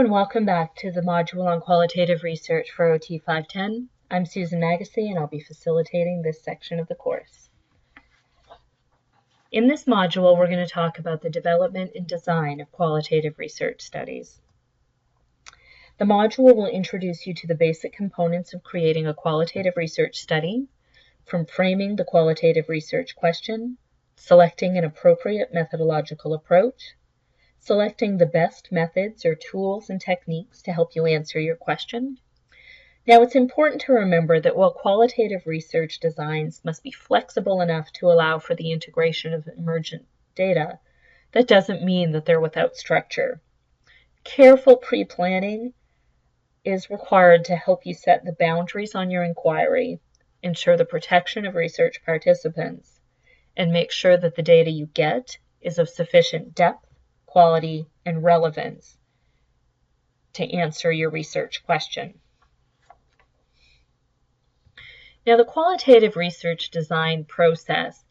and welcome back to the module on qualitative research for OT 510. I'm Susan Magacy and I'll be facilitating this section of the course. In this module, we're going to talk about the development and design of qualitative research studies. The module will introduce you to the basic components of creating a qualitative research study, from framing the qualitative research question, selecting an appropriate methodological approach, selecting the best methods or tools and techniques to help you answer your question. Now, it's important to remember that while qualitative research designs must be flexible enough to allow for the integration of emergent data, that doesn't mean that they're without structure. Careful pre-planning is required to help you set the boundaries on your inquiry, ensure the protection of research participants, and make sure that the data you get is of sufficient depth, quality, and relevance to answer your research question. Now, the qualitative research design process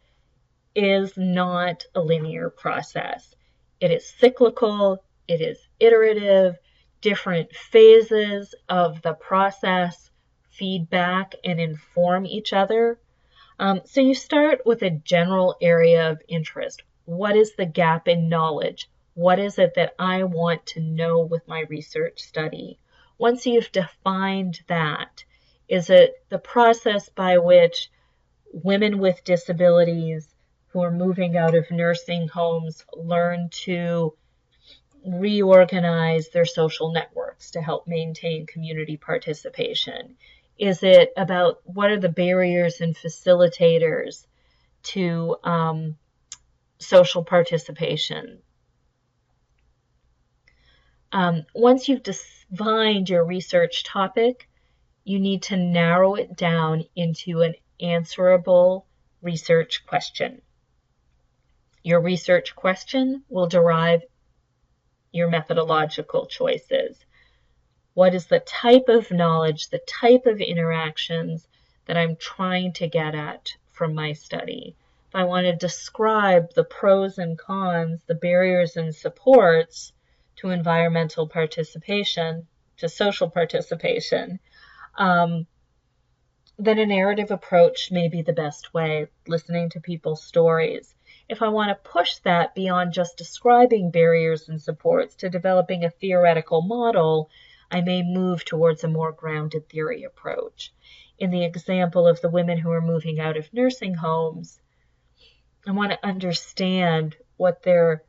is not a linear process. It is cyclical, it is iterative, different phases of the process feedback and inform each other. So you start with a general area of interest. What is the gap in knowledge? What is it that I want to know with my research study? Once you've defined that, is it the process by which women with disabilities who are moving out of nursing homes learn to reorganize their social networks to help maintain community participation? Is it about what are the barriers and facilitators to social participation? Once you've defined your research topic, you need to narrow it down into an answerable research question. Your research question will derive your methodological choices. What is the type of knowledge, the type of interactions that I'm trying to get at from my study? If I want to describe the pros and cons, the barriers and supports to environmental participation, to social participation, then a narrative approach may be the best way, listening to people's stories. If I want to push that beyond just describing barriers and supports to developing a theoretical model, I may move towards a more grounded theory approach. In the example of the women who are moving out of nursing homes, I want to understand what their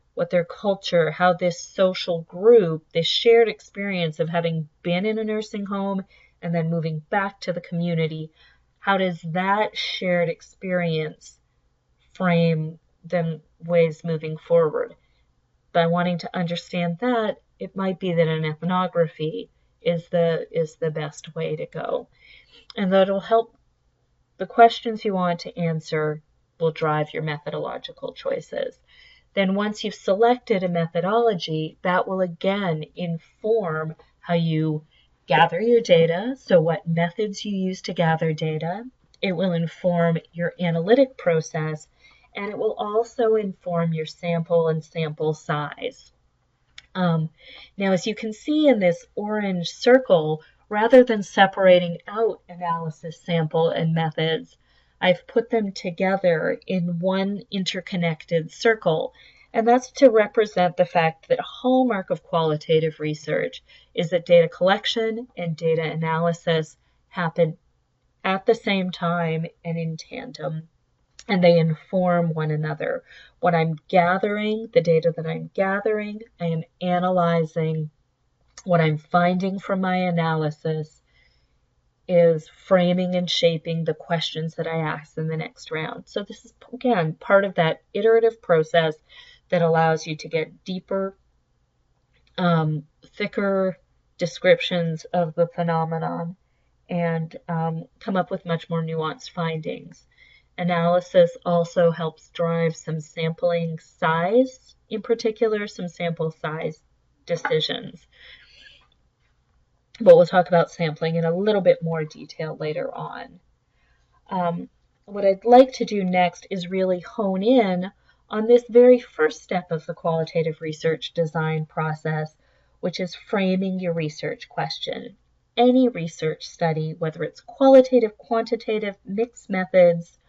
culture, how this social group, this shared experience of having been in a nursing home and then moving back to the community, how does that shared experience frame them ways moving forward? By wanting to understand that, it might be that an ethnography is the best way to go. And that'll help the questions you want to answer will drive your methodological choices. Then once you've selected a methodology, that will again inform how you gather your data, so what methods you use to gather data. It will inform your analytic process, and it will also inform your sample and sample size. Now, as you can see in this orange circle, rather than separating out analysis, sample, and methods, I've put them together in one interconnected circle, and that's to represent the fact that a hallmark of qualitative research is that data collection and data analysis happen at the same time and in tandem, and they inform one another. What I'm gathering, the data that I'm gathering, I am analyzing. What I'm finding from my analysis is framing and shaping the questions that I ask in the next round. So this is, again, part of that iterative process that allows you to get deeper, thicker descriptions of the phenomenon and come up with much more nuanced findings. Analysis also helps drive some sampling size, in particular, some sample size decisions. But we'll talk about sampling in a little bit more detail later on. What I'd like to do next is really hone in on this very first step of the qualitative research design process, which is framing your research question. Any research study, whether it's qualitative, quantitative, mixed methods,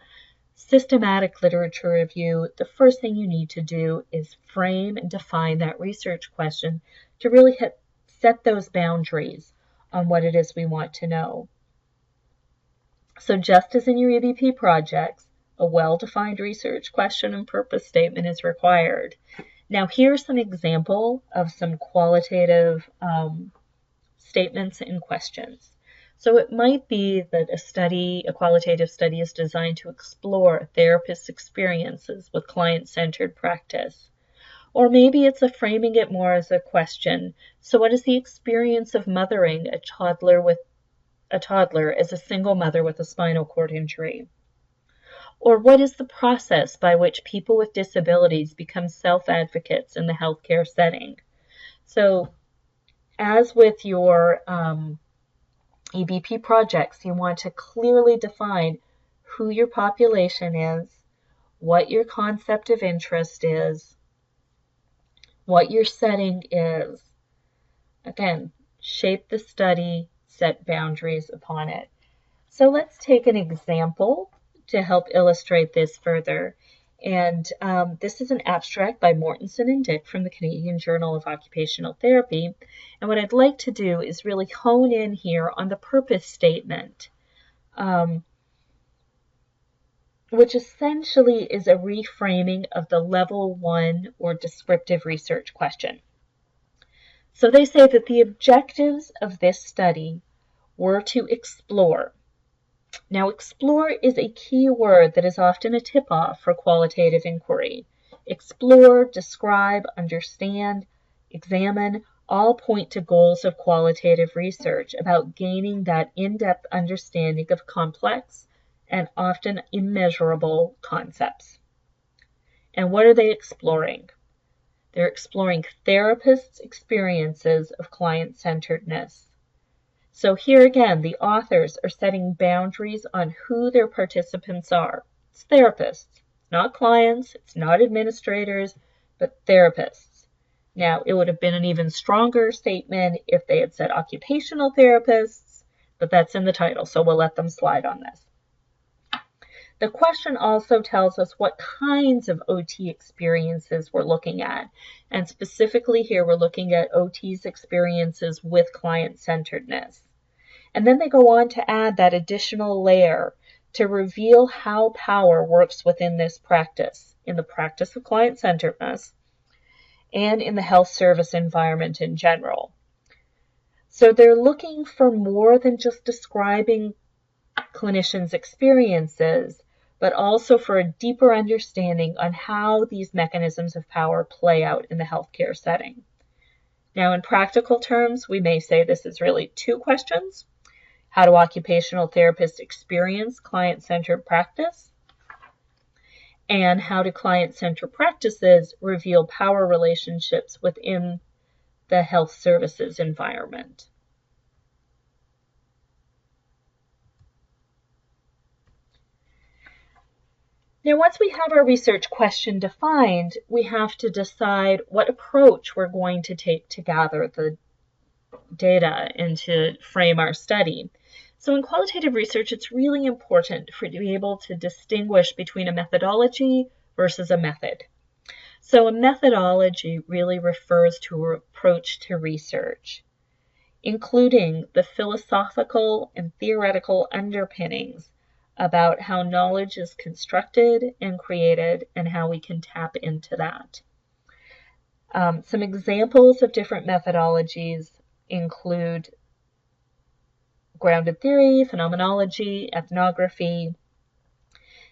systematic literature review, the first thing you need to do is frame and define that research question to really set those boundaries on what it is we want to know. So just as in your EBP projects, a well-defined research question and purpose statement is required. Now here's some example of some qualitative statements and questions. So it might be that a qualitative study is designed to explore a therapist's experiences with client-centered practice. Or maybe it's framing it more as a question. So what is the experience of mothering a toddler as a single mother with a spinal cord injury? Or what is the process by which people with disabilities become self-advocates in the healthcare setting? So as with your EBP projects, you want to clearly define who your population is, what your concept of interest is, what your setting is. Again, shape the study, set boundaries upon it. So let's take an example to help illustrate this further. And this is an abstract by Mortensen and Dick from the Canadian Journal of Occupational Therapy. And what I'd like to do is really hone in here on the purpose statement, which essentially is a reframing of the level 1 or descriptive research question. So they say that the objectives of this study were to explore. Now, explore is a key word that is often a tip-off for qualitative inquiry. Explore, describe, understand, examine, all point to goals of qualitative research about gaining that in-depth understanding of complex and often immeasurable concepts. And what are they exploring? They're exploring therapists' experiences of client-centeredness. So here again, the authors are setting boundaries on who their participants are. It's therapists, not clients, it's not administrators, but therapists. Now, it would have been an even stronger statement if they had said occupational therapists, but that's in the title, so we'll let them slide on this. The question also tells us what kinds of OT experiences we're looking at. And specifically here, we're looking at OT's experiences with client-centeredness. And then they go on to add that additional layer to reveal how power works within this practice, in the practice of client-centeredness, and in the health service environment in general. So they're looking for more than just describing clinicians' experiences, but also for a deeper understanding on how these mechanisms of power play out in the healthcare setting. Now, in practical terms, we may say this is really two questions. How do occupational therapists experience client-centered practice? And how do client-centered practices reveal power relationships within the health services environment? Now, once we have our research question defined, we have to decide what approach we're going to take to gather the data and to frame our study. So in qualitative research, it's really important to be able to distinguish between a methodology versus a method. So a methodology really refers to an approach to research, including the philosophical and theoretical underpinnings about how knowledge is constructed and created and how we can tap into that. Some examples of different methodologies include grounded theory, phenomenology, ethnography,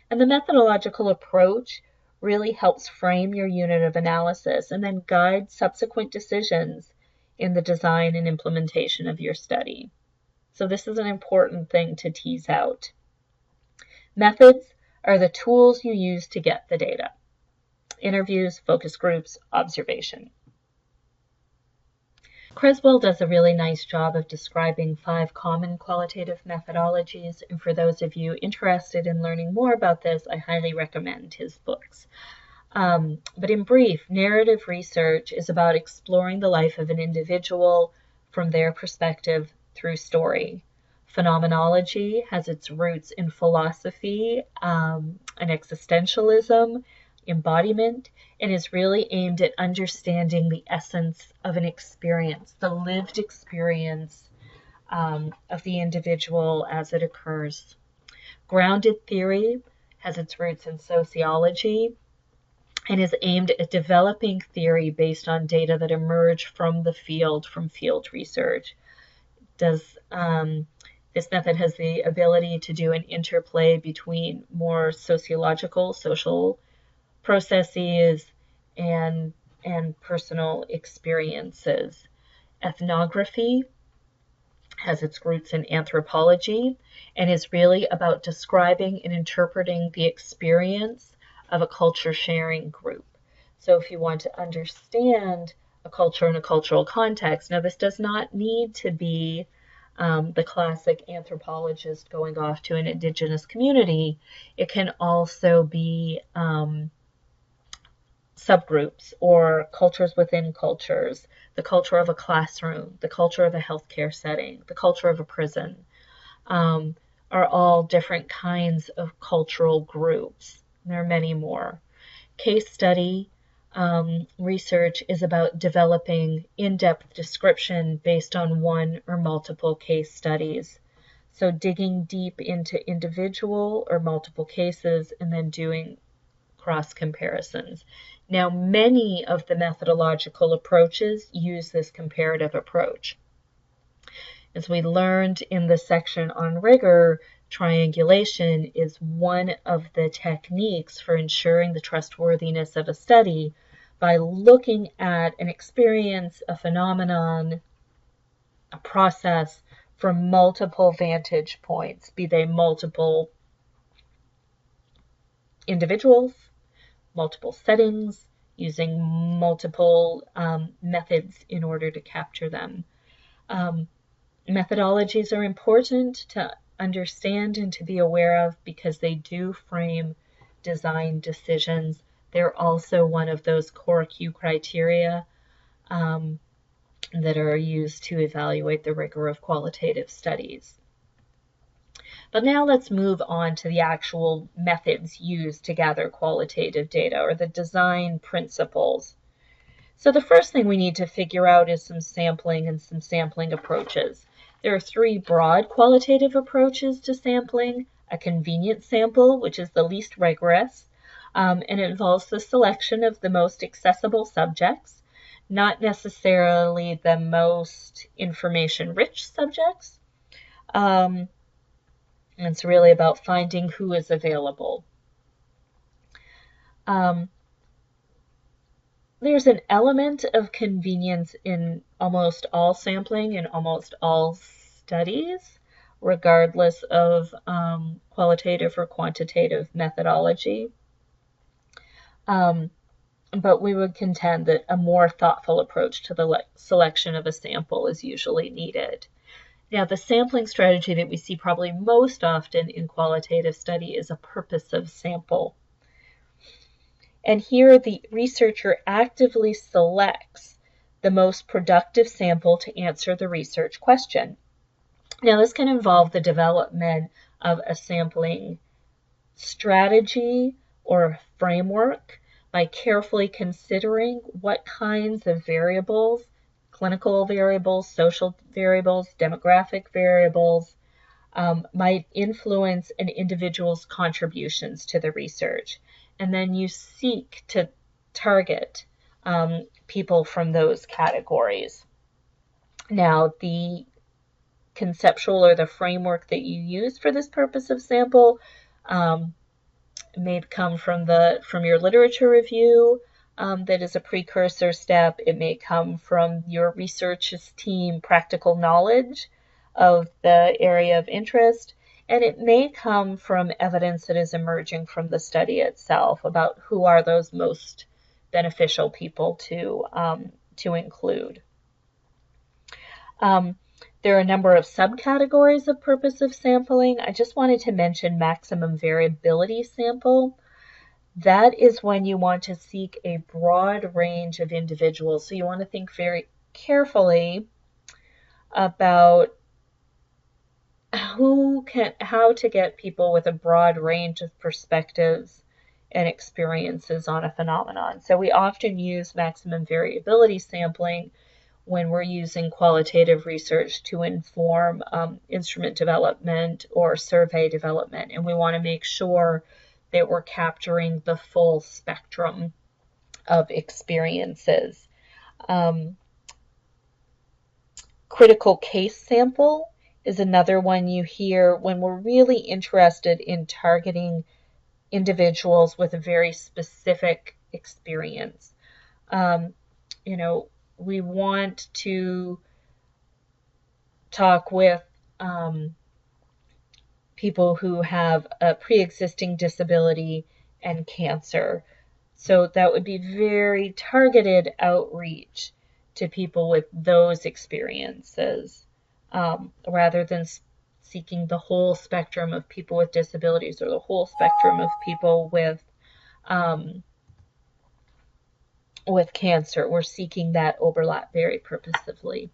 and the methodological approach really helps frame your unit of analysis and then guide subsequent decisions in the design and implementation of your study. So this is an important thing to tease out. Methods are the tools you use to get the data. Interviews, focus groups, observation. Creswell does a really nice job of describing 5 common qualitative methodologies, and for those of you interested in learning more about this, I highly recommend his books. But in brief, narrative research is about exploring the life of an individual from their perspective through story. Phenomenology has its roots in philosophy and existentialism, embodiment, and is really aimed at understanding the essence of an experience, the lived experience of the individual as it occurs. Grounded theory has its roots in sociology and is aimed at developing theory based on data that emerge from the field, from field research. This method has the ability to do an interplay between more sociological, social processes and personal experiences. Ethnography has its roots in anthropology and is really about describing and interpreting the experience of a culture sharing group. So if you want to understand a culture in a cultural context, now this does not need to be the classic anthropologist going off to an indigenous community. It can also be subgroups or cultures within cultures, the culture of a classroom, the culture of a healthcare setting, the culture of a prison, are all different kinds of cultural groups. There are many more. Case study research is about developing in-depth description based on one or multiple case studies. So digging deep into individual or multiple cases and then doing cross comparisons. Now, many of the methodological approaches use this comparative approach. As we learned in the section on rigor, triangulation is one of the techniques for ensuring the trustworthiness of a study by looking at an experience, a phenomenon, a process from multiple vantage points, be they multiple individuals, multiple settings, using multiple methods in order to capture them. Methodologies are important to understand and to be aware of because they do frame design decisions. They're also one of those core Q criteria that are used to evaluate the rigor of qualitative studies. But now let's move on to the actual methods used to gather qualitative data, or the design principles. So the first thing we need to figure out is some sampling and some sampling approaches. There are three broad qualitative approaches to sampling: a convenient sample, which is the least rigorous, and it involves the selection of the most accessible subjects, not necessarily the most information-rich subjects. And it's really about finding who is available. There's an element of convenience in almost all sampling and almost all studies, regardless of qualitative or quantitative methodology. But we would contend that a more thoughtful approach to the selection of a sample is usually needed. Now, the sampling strategy that we see probably most often in qualitative study is a purposive sample. And here the researcher actively selects the most productive sample to answer the research question. Now, this can involve the development of a sampling strategy or framework by carefully considering what kinds of variables, clinical variables, social variables, demographic variables, might influence an individual's contributions to the research. And then you seek to target people from those categories. Now, the conceptual or the framework that you use for this purpose of sample may come from your literature review. That is a precursor step. It may come from your research's team practical knowledge of the area of interest, and it may come from evidence that is emerging from the study itself about who are those most beneficial people to include. There are a number of subcategories of purposive sampling. I just wanted to mention maximum variability sample. that is when you want to seek a broad range of individuals. So you want to think very carefully about how to get people with a broad range of perspectives and experiences on a phenomenon. So we often use maximum variability sampling when we're using qualitative research to inform instrument development or survey development. And we want to make sure that we're capturing the full spectrum of experiences. Critical case sample is another one you hear when we're really interested in targeting individuals with a very specific experience. We want to talk with people who have a pre-existing disability and cancer. So that would be very targeted outreach to people with those experiences, rather than seeking the whole spectrum of people with disabilities or the whole spectrum of people with cancer. We're seeking that overlap very purposefully.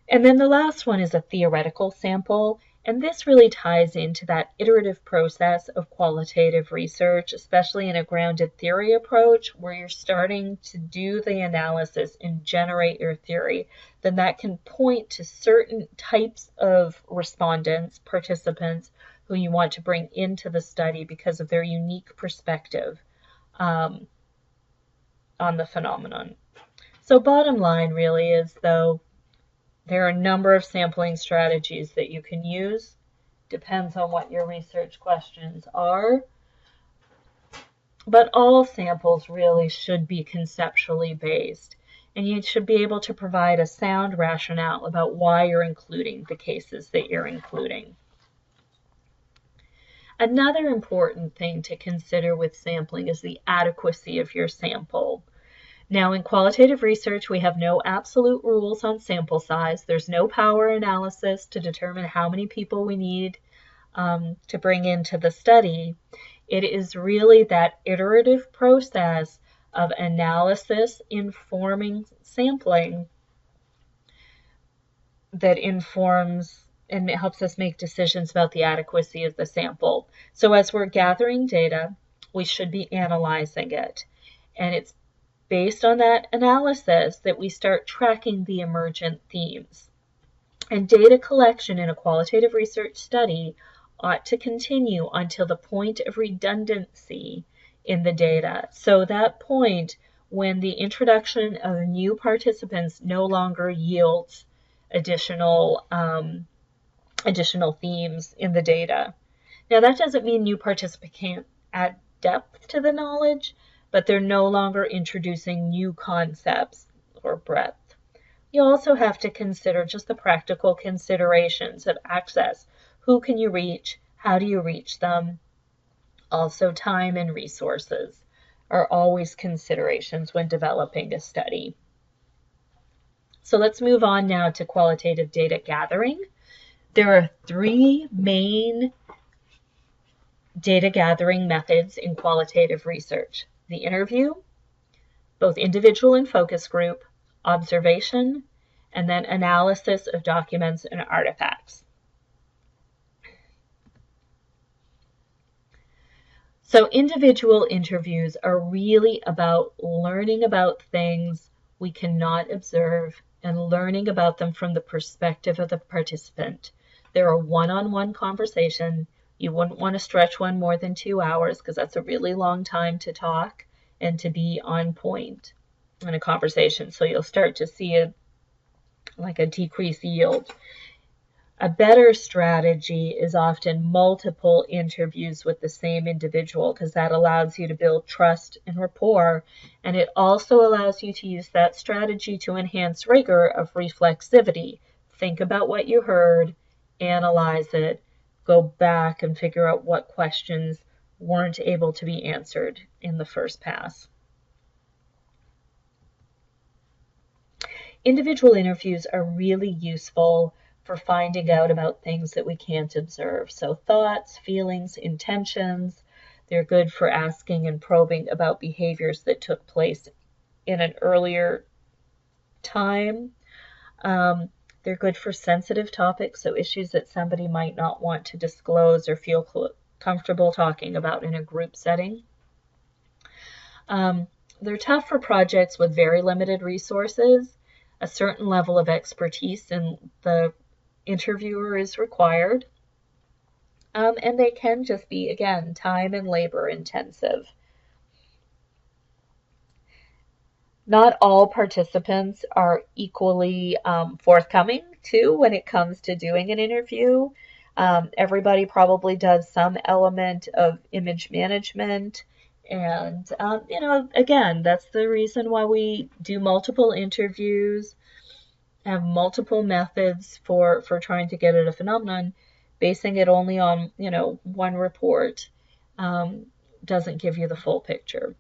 And then the last one is a theoretical sample. And this really ties into that iterative process of qualitative research, especially in a grounded theory approach, where you're starting to do the analysis and generate your theory. Then that can point to certain types of respondents, participants, who you want to bring into the study because of their unique perspective on the phenomenon. So bottom line really is, though, there are a number of sampling strategies that you can use. Depends on what your research questions are. But all samples really should be conceptually based. And you should be able to provide a sound rationale about why you're including the cases that you're including. Another important thing to consider with sampling is the adequacy of your sample. Now, in qualitative research, we have no absolute rules on sample size. There's no power analysis to determine how many people we need to bring into the study. It is really that iterative process of analysis informing sampling that informs and helps us make decisions about the adequacy of the sample. So as we're gathering data, we should be analyzing it. And it's based on that analysis that we start tracking the emergent themes. And data collection in a qualitative research study ought to continue until the point of redundancy in the data. So that point when the introduction of new participants no longer yields additional themes in the data. Now that doesn't mean new participants can't add depth to the knowledge, but they're no longer introducing new concepts or breadth. You also have to consider just the practical considerations of access. Who can you reach? How do you reach them? Also, time and resources are always considerations when developing a study. So let's move on now to qualitative data gathering. There are three main data gathering methods in qualitative research: the interview, both individual and focus group, observation, and then analysis of documents and artifacts. So individual interviews are really about learning about things we cannot observe and learning about them from the perspective of the participant. They're a one-on-one conversation. You wouldn't want to stretch one more than 2 hours because that's a really long time to talk and to be on point in a conversation. So you'll start to see a decreased yield. A better strategy is often multiple interviews with the same individual because that allows you to build trust and rapport, and it also allows you to use that strategy to enhance rigor of reflexivity. Think about what you heard, analyze it, go back and figure out what questions weren't able to be answered in the first pass. Individual interviews are really useful for finding out about things that we can't observe. So thoughts, feelings, intentions. They're good for asking and probing about behaviors that took place in an earlier time. They're good for sensitive topics, so issues that somebody might not want to disclose or feel comfortable talking about in a group setting. They're tough for projects with very limited resources. A certain level of expertise in the interviewer is required. And they can just be, again, time and labor intensive. Not all participants are equally forthcoming, too, when it comes to doing an interview. Everybody probably does some element of image management. And, again, that's the reason why we do multiple interviews, have multiple methods for trying to get at a phenomenon. Basing it only on, one report doesn't give you the full picture.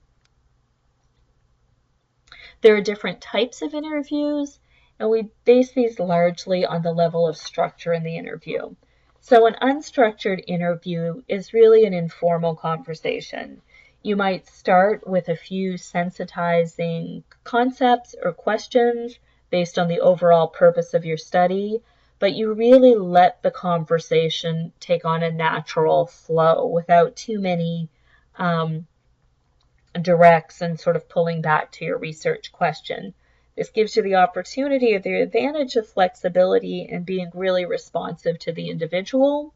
There are different types of interviews, and we base these largely on the level of structure in the interview. So an unstructured interview is really an informal conversation. You might start with a few sensitizing concepts or questions based on the overall purpose of your study, but you really let the conversation take on a natural flow without too many directs and sort of pulling back to your research question. This gives you the opportunity or the advantage of flexibility and being really responsive to the individual.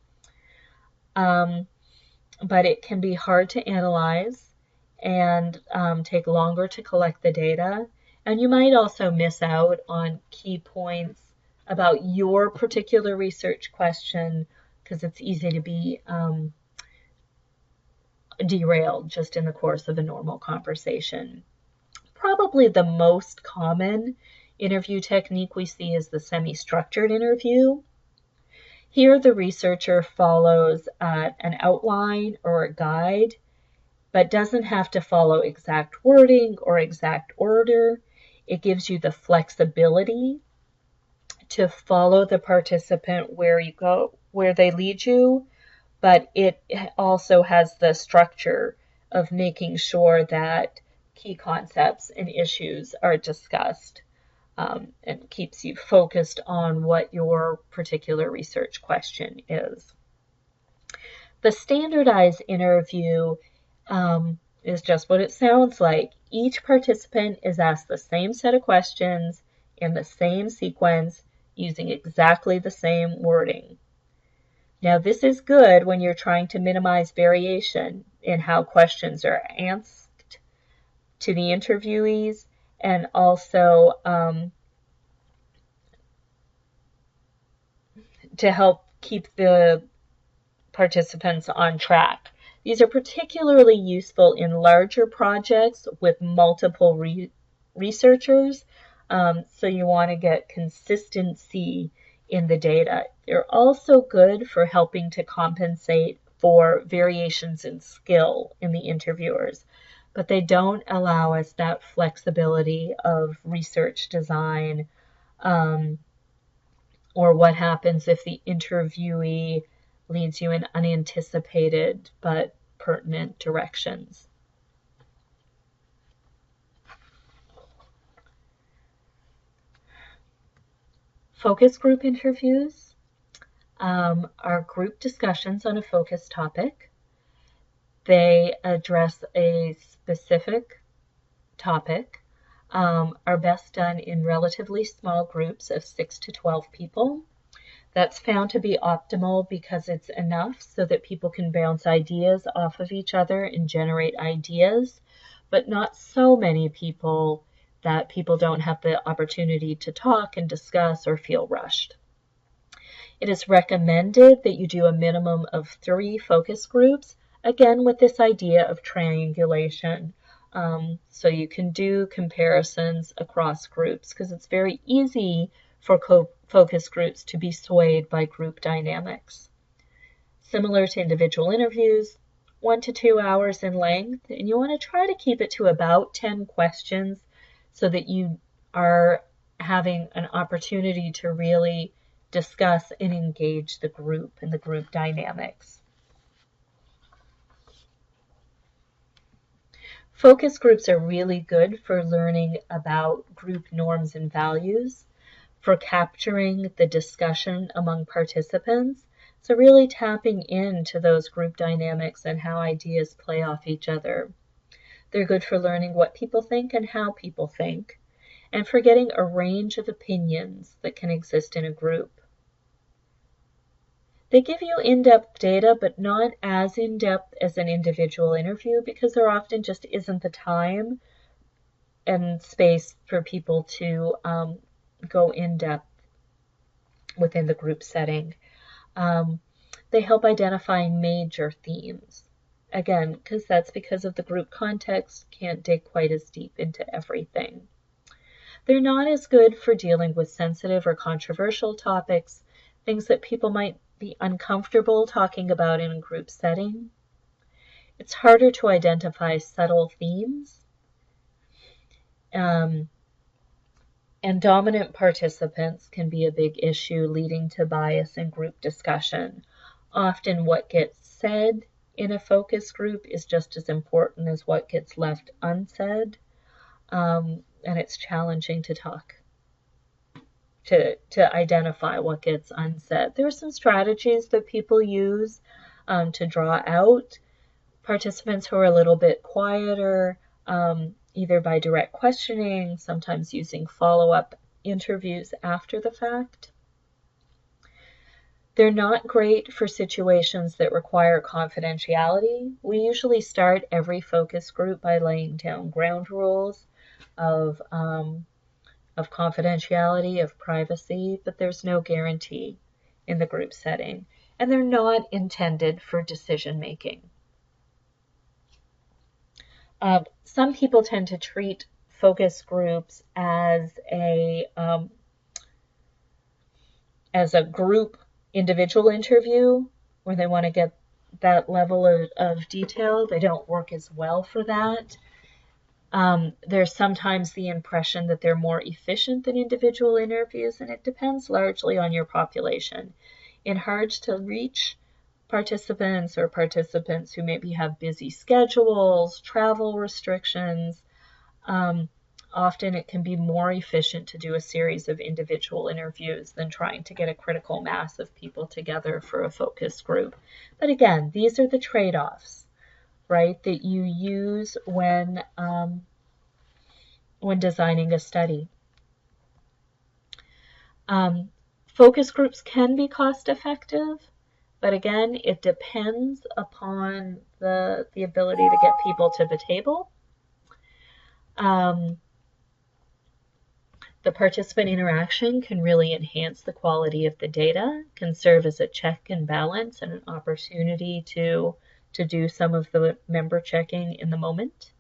But it can be hard to analyze and take longer to collect the data. And you might also miss out on key points about your particular research question because it's easy to be derailed just in the course of a normal conversation. Probably the most common interview technique we see is the semi-structured interview. Here the researcher follows an outline or a guide, but doesn't have to follow exact wording or exact order. It gives you the flexibility to follow the participant where they lead you, but it also has the structure of making sure that key concepts and issues are discussed and keeps you focused on what your particular research question is. The standardized interview is just what it sounds like. Each participant is asked the same set of questions in the same sequence using exactly the same wording. Now, this is good when you're trying to minimize variation in how questions are asked to the interviewees and also to help keep the participants on track. These are particularly useful in larger projects with multiple researchers, so you want to get consistency in the data. They're also good for helping to compensate for variations in skill in the interviewers, but they don't allow us that flexibility of research design or what happens if the interviewee leads you in unanticipated but pertinent directions. Focus group interviews are group discussions on a focused topic. They address a specific topic, are best done in relatively small groups of 6 to 12 people. That's found to be optimal because it's enough so that people can bounce ideas off of each other and generate ideas, but not so many people that people don't have the opportunity to talk and discuss or feel rushed. It is recommended that you do a minimum of 3 focus groups, again with this idea of triangulation. So you can do comparisons across groups because it's very easy for focus groups to be swayed by group dynamics. Similar to individual interviews, 1 to 2 hours in length, and you want to try to keep it to about 10 questions so that you are having an opportunity to really discuss and engage the group and the group dynamics. Focus groups are really good for learning about group norms and values, for capturing the discussion among participants, so really tapping into those group dynamics and how ideas play off each other. They're good for learning what people think and how people think, and for getting a range of opinions that can exist in a group. They give you in-depth data, but not as in-depth as an individual interview because there often just isn't the time and space for people to go in-depth within the group setting. They help identify major themes. Again, that's because of the group context, can't dig quite as deep into everything. They're not as good for dealing with sensitive or controversial topics, things that people might be uncomfortable talking about in a group setting. It's harder to identify subtle themes. And dominant participants can be a big issue, leading to bias in group discussion. Often what gets said in a focus group is just as important as what gets left unsaid. And it's challenging to identify what gets unsaid. There are some strategies that people use to draw out participants who are a little bit quieter, either by direct questioning, sometimes using follow-up interviews after the fact. They're not great for situations that require confidentiality. We usually start every focus group by laying down ground rules of confidentiality, of privacy, but there's no guarantee in the group setting. And they're not intended for decision making. Some people tend to treat focus groups as a group individual interview where they want to get that level of detail. They don't work as well for that. There's sometimes the impression that they're more efficient than individual interviews, and it depends largely on your population. In hard-to-reach participants or participants who maybe have busy schedules, travel restrictions, often it can be more efficient to do a series of individual interviews than trying to get a critical mass of people together for a focus group. But again, these are the trade-offs, right, that you use when designing a study. Focus groups can be cost-effective, but again, it depends upon the ability to get people to the table. The participant interaction can really enhance the quality of the data, can serve as a check and balance and an opportunity to do some of the member checking in the moment.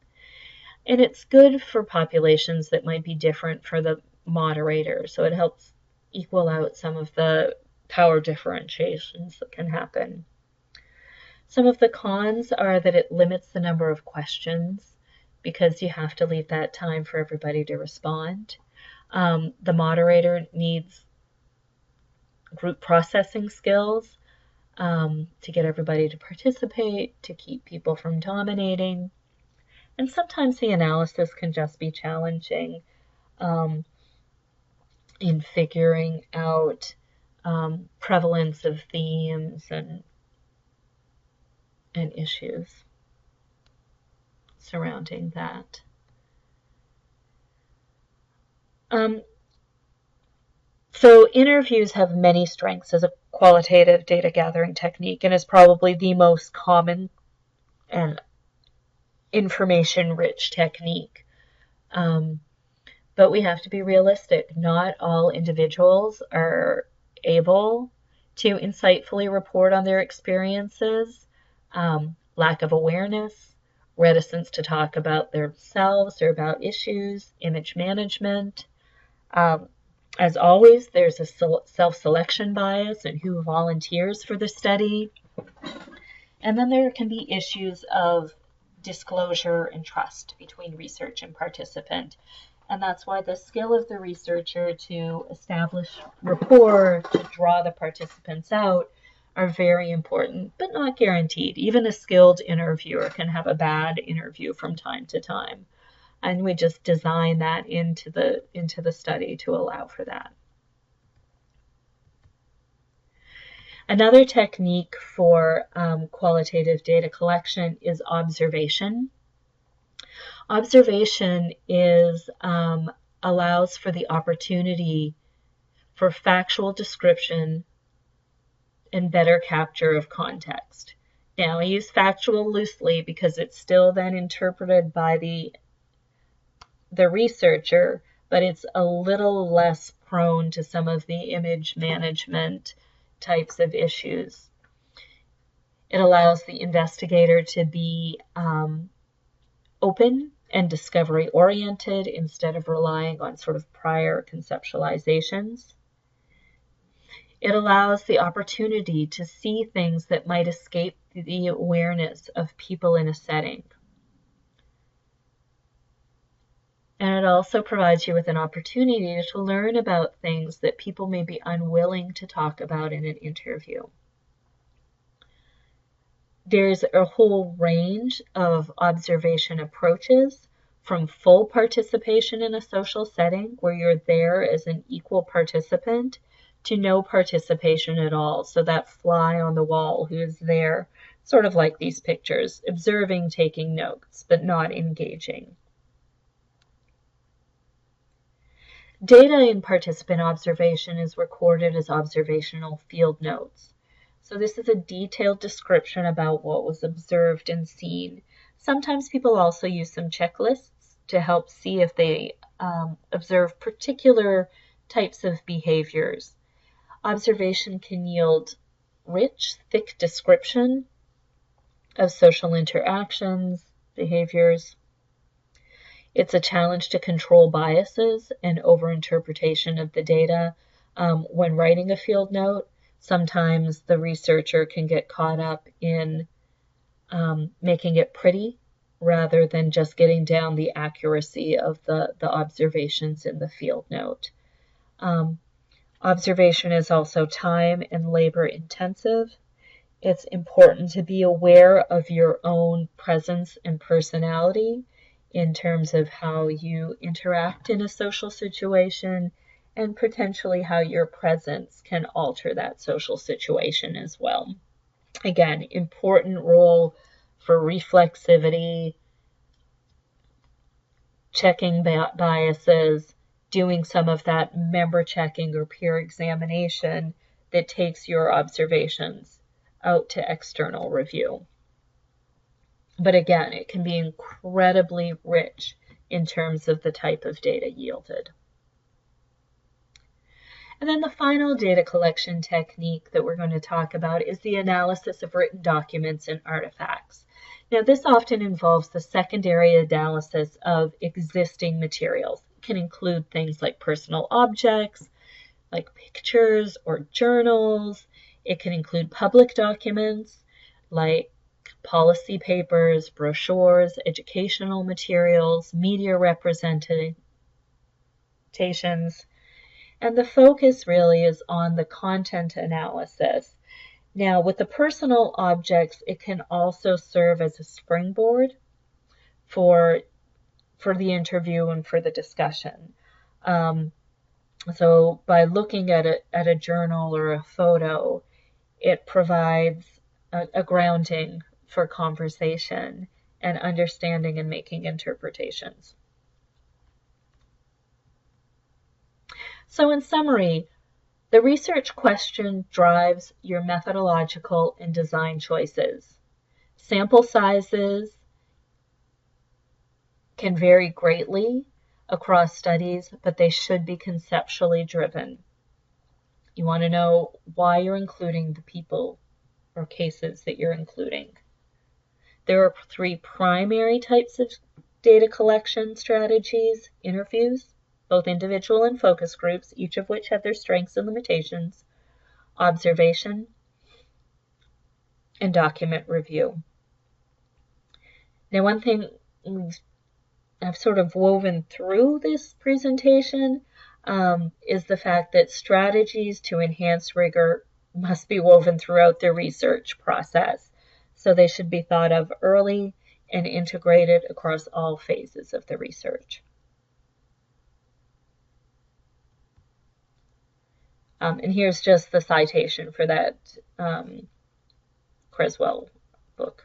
And it's good for populations that might be different for the moderator, so it helps equal out some of the power differentiations that can happen. Some of the cons are that it limits the number of questions because you have to leave that time for everybody to respond. The moderator needs group processing skills to get everybody to participate, to keep people from dominating. And sometimes the analysis can just be challenging in figuring out prevalence of themes and issues surrounding that. So interviews have many strengths as a qualitative data gathering technique and is probably the most common and information-rich technique. But we have to be realistic. Not all individuals are able to insightfully report on their experiences. Lack of awareness, reticence to talk about themselves or about issues, image management. As always, there's a self-selection bias in who volunteers for the study. And then there can be issues of disclosure and trust between research and participant. And that's why the skill of the researcher to establish rapport, to draw the participants out, are very important, but not guaranteed. Even a skilled interviewer can have a bad interview from time to time. And we just design that into the study to allow for that. Another technique for qualitative data collection is observation. Observation allows for the opportunity for factual description and better capture of context. Now, I use factual loosely because it's still then interpreted by the researcher, but it's a little less prone to some of the image management types of issues. It allows the investigator to be open and discovery oriented instead of relying on sort of prior conceptualizations. It allows the opportunity to see things that might escape the awareness of people in a setting. And it also provides you with an opportunity to learn about things that people may be unwilling to talk about in an interview. There's a whole range of observation approaches, from full participation in a social setting where you're there as an equal participant to no participation at all. So that fly on the wall who is there, sort of like these pictures, observing, taking notes, but not engaging. Data in participant observation is recorded as observational field notes. So this is a detailed description about what was observed and seen. Sometimes people also use some checklists to help see if they observe particular types of behaviors. Observation can yield rich, thick description of social interactions, behaviors. It's a challenge to control biases and overinterpretation of the data. When writing a field note, sometimes the researcher can get caught up in making it pretty rather than just getting down the accuracy of the observations in the field note. Observation is also time and labor intensive. It's important to be aware of your own presence and personality in terms of how you interact in a social situation and potentially how your presence can alter that social situation as well. Again, important role for reflexivity, checking biases, doing some of that member checking or peer examination that takes your observations out to external review. But again, it can be incredibly rich in terms of the type of data yielded. And then the final data collection technique that we're going to talk about is the analysis of written documents and artifacts. Now, this often involves the secondary analysis of existing materials. It can include things like personal objects, like pictures or journals. It can include public documents, like policy papers, brochures, educational materials, media representations. And the focus really is on the content analysis. Now, with the personal objects, it can also serve as a springboard for the interview and for the discussion. So by looking at a journal or a photo, it provides a grounding for conversation and understanding and making interpretations. So in summary, the research question drives your methodological and design choices. Sample sizes can vary greatly across studies, but they should be conceptually driven. You want to know why you're including the people or cases that you're including. There are 3 primary types of data collection strategies: interviews, both individual and focus groups, each of which have their strengths and limitations, observation, and document review. Now, one thing I've sort of woven through this presentation is the fact that strategies to enhance rigor must be woven throughout the research process. So they should be thought of early and integrated across all phases of the research. And here's just the citation for that Creswell book.